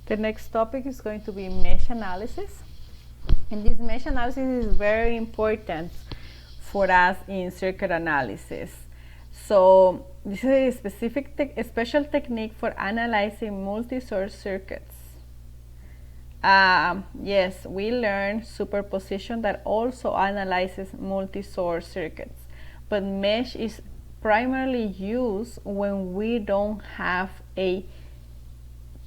The next topic is going to be mesh analysis. And this mesh analysis is very important for us in circuit analysis. So this is a special technique for analyzing multi-source circuits. Yes, we learned superposition that also analyzes multi-source circuits, but mesh is primarily used when we don't have a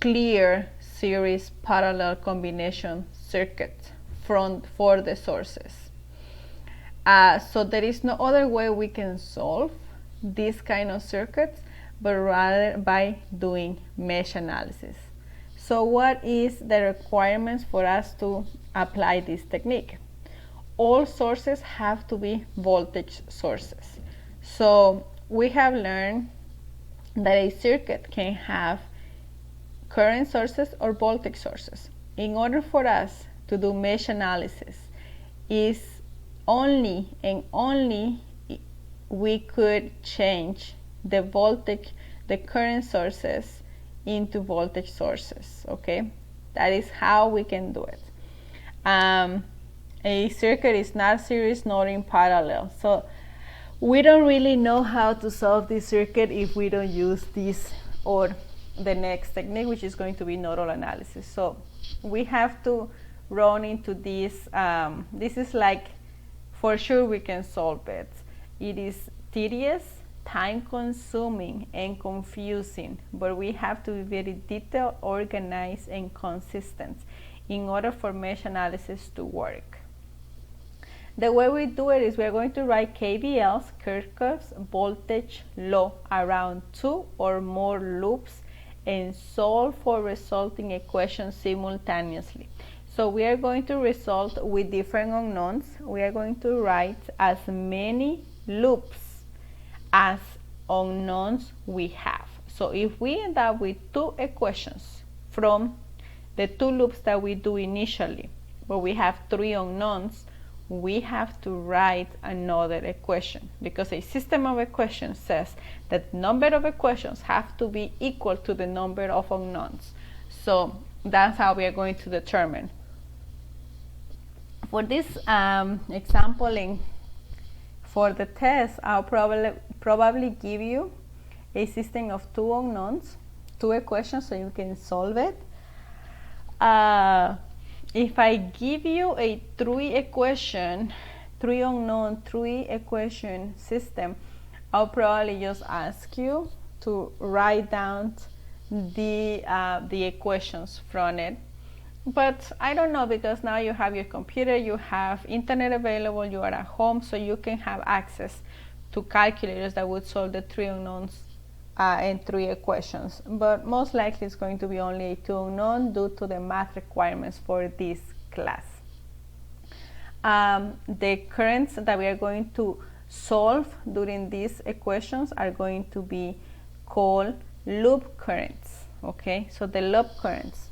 clear series parallel combination circuit for the sources. So there is no other way we can solve this kind of circuits, but rather by doing mesh analysis. So what is the requirements for us to apply this technique? All sources have to be voltage sources. So we have learned that a circuit can have current sources or voltage sources. In order for us to do mesh analysis, is only and only we could change the voltage, the current sources into voltage sources. Okay, that is how we can do it. A circuit is not series nor in parallel, so we don't really know how to solve this circuit if we don't use this or the next technique, which is going to be nodal analysis. So we have to run into this. This is like, for sure we can solve it. It is tedious, time consuming and confusing, but we have to be very detailed, organized and consistent in order for mesh analysis to work. The way we do it is we are going to write KVLs, Kirchhoff's voltage law, around 2 or more loops and solve for resulting equations simultaneously. So we are going to result with different unknowns. We are going to write as many loops as unknowns we have. So if we end up with 2 equations from the 2 loops that we do initially, but we have 3 unknowns, we have to write another equation, because a system of equations says that number of equations have to be equal to the number of unknowns. So that's how we are going to determine. For this example, for the test, I'll probably give you a system of 2 unknowns, 2 equations, so you can solve it. If I give you a 3 equation system, I'll probably just ask you to write down the equations from it. But I don't know, because now you have your computer, you have internet available, you are at home, so you can have access to calculators that would solve the 3 unknowns and 3 equations. But most likely it's going to be only a 2 unknown due to the math requirements for this class. The currents that we are going to solve during these equations are going to be called loop currents. Okay, so the loop currents.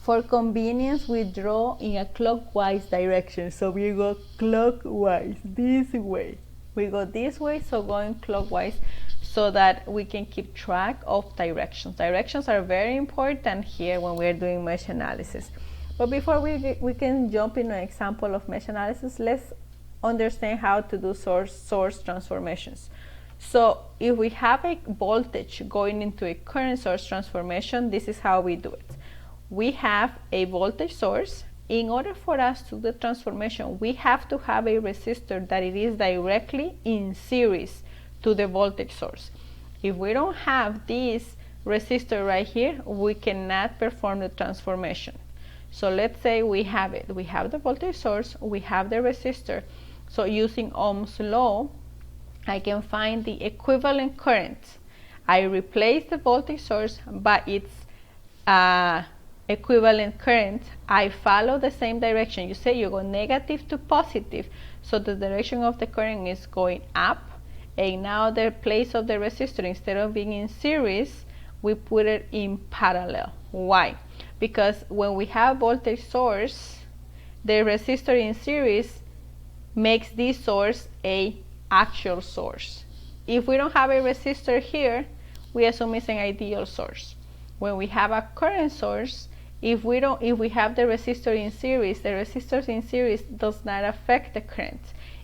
For convenience, we draw in a clockwise direction. So we go clockwise, this way. We go this way, so going clockwise, so that we can keep track of directions. Directions are very important here when we're doing mesh analysis. But before we can jump into an example of mesh analysis, let's understand how to do source transformations. So if we have a voltage going into a current source transformation, this is how we do it. We have a voltage source. In order for us to do the transformation, we have to have a resistor that it is directly in series to the voltage source. If we don't have this resistor right here, we cannot perform the transformation. So let's say we have it. We have the voltage source, we have the resistor. So using Ohm's law, I can find the equivalent current. I replace the voltage source by its equivalent current. I follow the same direction. You say you go negative to positive, so the direction of the current is going up. And now the place of the resistor, instead of being in series, we put it in parallel. Why? Because when we have voltage source, the resistor in series makes this source a actual source. If we don't have a resistor here, we assume it's an ideal source. when we have a current source, if we have the resistor in series, the resistors in series does not affect the current.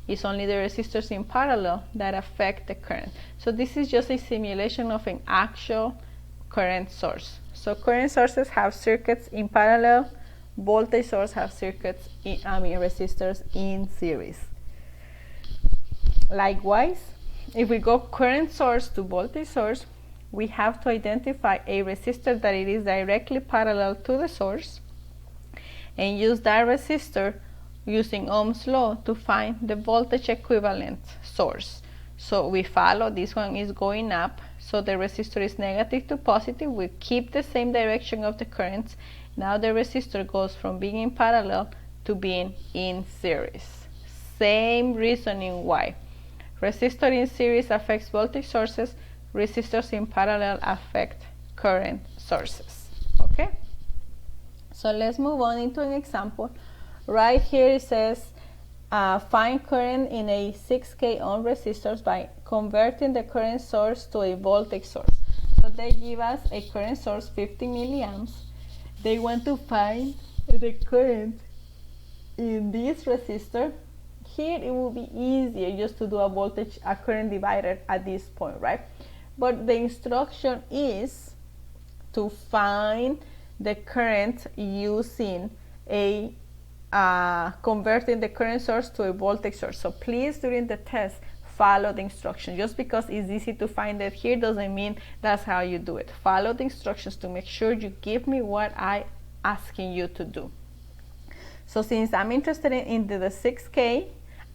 It's only the resistors in parallel that affect the current. So this is just a simulation of an actual current source. So current sources have circuits in parallel, voltage source have circuits resistors in series. Likewise, if we go current source to voltage source, we have to identify a resistor that it is directly parallel to the source and use that resistor using Ohm's law to find the voltage equivalent source. So we follow, this one is going up, so the resistor is negative to positive. We keep the same direction of the currents. Now the resistor goes from being in parallel to being in series. Same reasoning why. Resistor in series affects voltage sources, resistors in parallel affect current sources. Okay? So let's move on into an example. Right here it says find current in a 6K ohm resistors by converting the current source to a voltage source. So they give us a current source 50 milliamps. They want to find the current in this resistor. Here it will be easier just to do a current divider at this point, right? But the instruction is to find the current using a converting the current source to a voltage source. So please, during the test, follow the instructions. Just because it's easy to find it here doesn't mean that's how you do it. Follow the instructions to make sure you give me what I'm asking you to do. So since I'm interested in the 6K,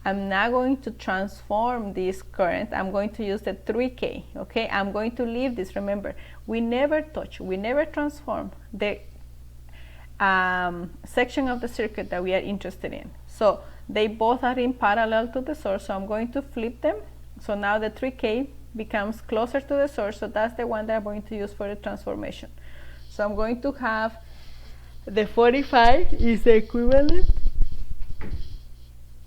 I'm now going to transform this current. I'm going to use the 3K, okay? I'm going to leave this. Remember, we never touch, we never transform the section of the circuit that we are interested in. So they both are in parallel to the source, so I'm going to flip them. So now the 3K becomes closer to the source, so that's the one that I'm going to use for the transformation. So I'm going to have the 45 is the equivalent.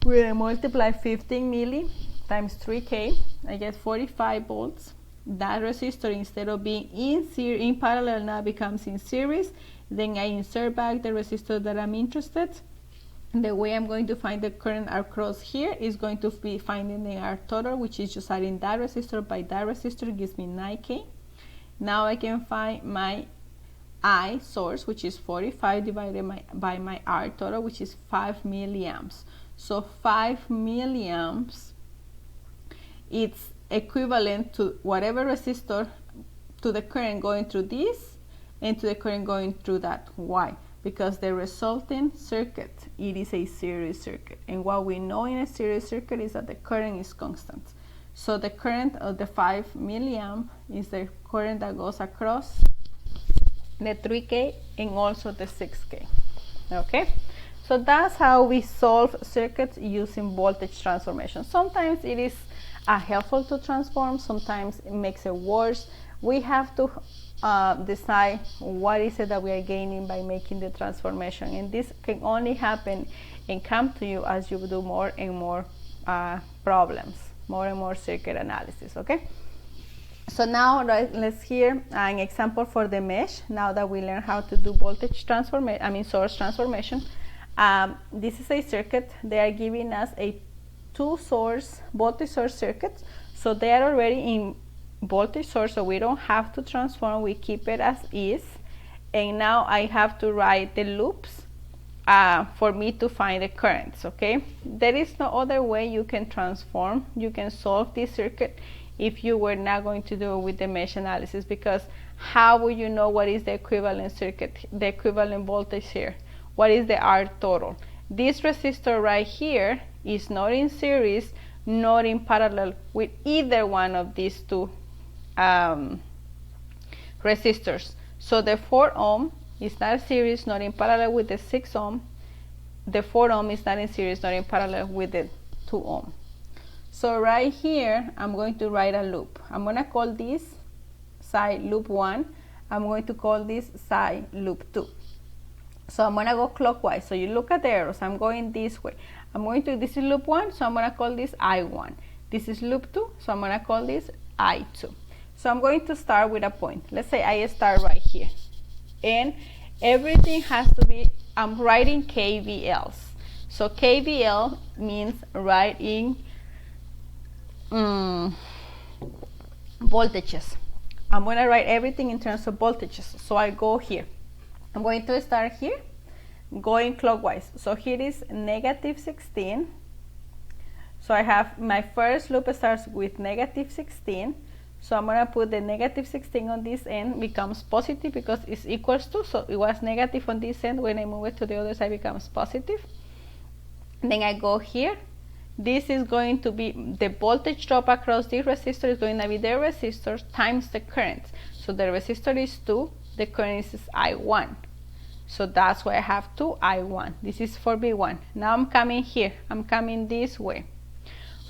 We multiply 15 milli times 3K, I get 45 volts. That resistor, instead of being in parallel, now becomes in series. Then I insert back the resistor that I'm interested. The way I'm going to find the current across here is going to be finding the R total, which is just adding that resistor by that resistor, gives me 9K. Now I can find my I source, which is 45 divided by my R total, which is 5 milliamps. So 5 milliamps, it's equivalent to whatever resistor, to the current going through this and to the current going through that. Why? Because the resulting circuit, it is a series circuit. And what we know in a series circuit is that the current is constant. So the current of the 5 milliamp is the current that goes across the 3K and also the 6K. Okay? So that's how we solve circuits using voltage transformation. Sometimes it is helpful to transform, sometimes it makes it worse. We have to decide what is it that we are gaining by making the transformation. And this can only happen and come to you as you do more and more problems, more and more circuit analysis, okay? So now let's hear an example for the mesh. Now that we learn how to do voltage transformation, source transformation. This is a circuit. They are giving us a two-source voltage source circuit. So they are already in voltage source, so we don't have to transform. We keep it as is. And now I have to write the loops for me to find the currents, okay? There is no other way you can transform. You can solve this circuit if you were not going to do it with the mesh analysis, because how will you know what is the equivalent circuit, the equivalent voltage here? What is the R total? This resistor right here is not in series, not in parallel with either one of these two resistors. So the 4 ohm is not in series, not in parallel with the 6 ohm. The 4 ohm is not in series, not in parallel with the 2 ohm. So right here, I'm going to write a loop. I'm going to call this side loop 1. I'm going to call this side loop 2. So I'm going to go clockwise. So you look at the arrows. I'm going this way. This is loop 1, so I'm going to call this I1. This is loop 2, so I'm going to call this I2. So I'm going to start with a point. Let's say I start right here. and everything has to be, I'm writing KVLs. So KVL means writing voltages. I'm going to write everything in terms of voltages. So I go here. I'm going to start here, going clockwise. So here is negative 16. So I have my first loop starts with negative 16. So I'm going to put the negative 16 on this end, becomes positive because it's equals to. So it was negative on this end. When I move it to the other side, it becomes positive. Then I go here. This is going to be the voltage drop across this resistor is going to be the resistor times the current. So the resistor is 2, the current is I1. So that's why I have 2 I1. This is for V1. Now I'm coming here. I'm coming this way.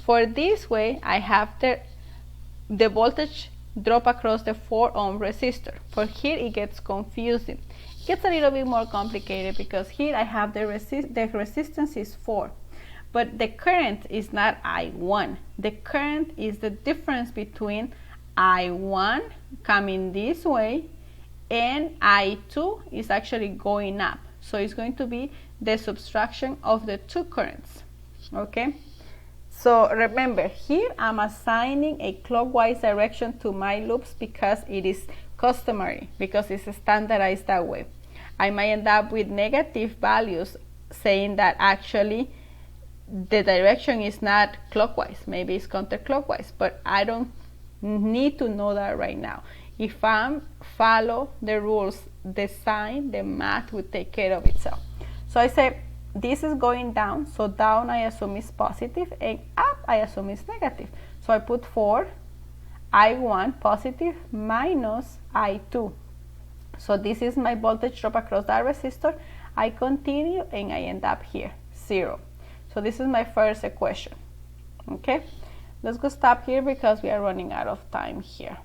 For this way, I have the voltage drop across the 4 ohm resistor. For here, it gets confusing. It gets a little bit more complicated because here I have the resistance is 4. But the current is not I1. The current is the difference between I1 coming this way and I2 is actually going up. So it's going to be the subtraction of the two currents. Okay? So remember, here I'm assigning a clockwise direction to my loops because it is customary, because it's standardized that way. I might end up with negative values saying that actually the direction is not clockwise, maybe it's counterclockwise, but I don't need to know that right now. If I follow the rules, the sign, the math will take care of itself. So I say this is going down, so down I assume is positive, and up I assume is negative. So I put 4 I1 positive minus I2. So this is my voltage drop across that resistor. I continue and I end up here, 0. So this is my first equation. Okay, let's go stop here because we are running out of time here.